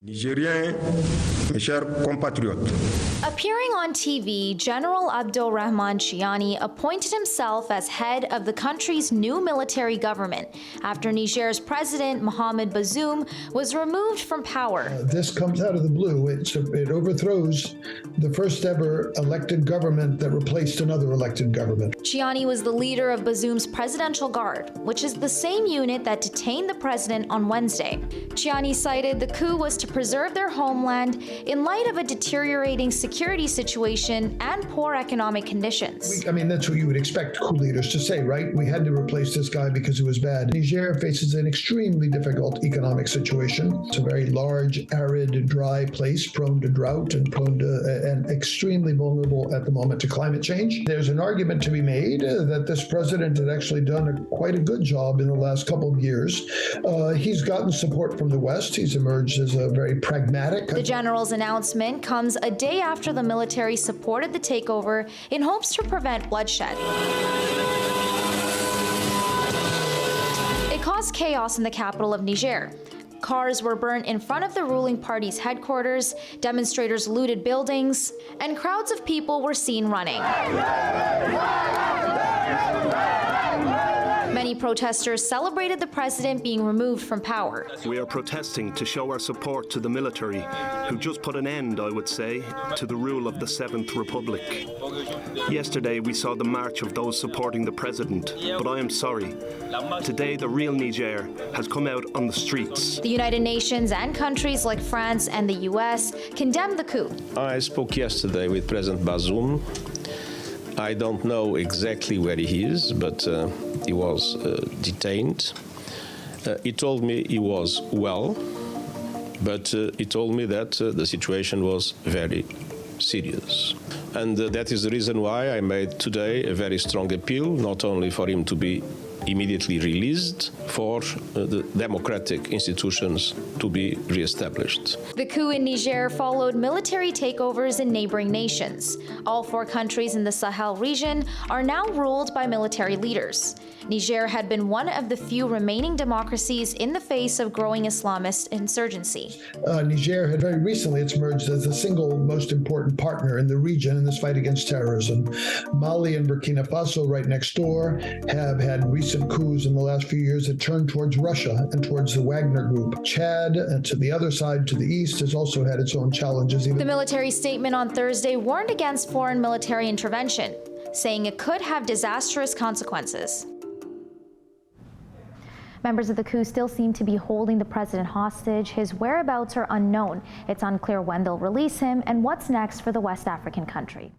Nigériens, mes chers compatriotes. Appearing on TV, General Abdulrahman Chiani appointed himself as head of the country's new military government after Niger's president, Mohamed Bazoum, was removed from power. This comes out of the blue. It overthrows the first ever elected government that replaced another elected government. Chiani was the leader of Bazoum's Presidential Guard, which is the same unit that detained the president on Wednesday. Chiani cited the coup was to preserve their homeland in light of a deteriorating security situation and poor economic conditions. I mean, that's what you would expect coup leaders to say, right? We had to replace this guy because it was bad. Niger faces an extremely difficult economic situation. It's a very large, arid, dry place, prone to drought and prone to and extremely vulnerable at the moment to climate change. There's an argument to be made that this president had actually done quite a good job in the last couple of years. He's gotten support from the West. He's emerged as a very pragmatic. The general's announcement comes a day after the military supported the takeover in hopes to prevent bloodshed. It caused chaos in the capital of Niger. Cars were burnt in front of the ruling party's headquarters, demonstrators looted buildings, and crowds of people were seen running. Many protesters celebrated the president being removed from power. We are protesting to show our support to the military, who just put an end, I would say, to the rule of the Seventh Republic. Yesterday we saw the march of those supporting the president, but I am sorry. Today the real Niger has come out on the streets. The United Nations and countries like France and the US condemned the coup. I spoke yesterday with President Bazoum. I don't know exactly where he is, but he was detained. He told me he was well, but he told me that the situation was very serious. And that is the reason why I made today a very strong appeal, not only for him to be immediately released, for the democratic institutions to be reestablished. The coup in Niger followed military takeovers in neighboring nations. All 4 countries in the Sahel region are now ruled by military leaders. Niger had been one of the few remaining democracies in the face of growing Islamist insurgency. Niger had very recently emerged as the single most important partner in the region in this fight against terrorism. Mali and Burkina Faso, right next door, have had recent coups in the last few years that turned towards Russia and towards the Wagner Group. Chad, to the other side, to the east, has also had its own challenges. The military statement on Thursday warned against foreign military intervention, saying it could have disastrous consequences. Members of the coup still seem to be holding the president hostage. His whereabouts are unknown. It's unclear when they'll release him and what's next for the West African country.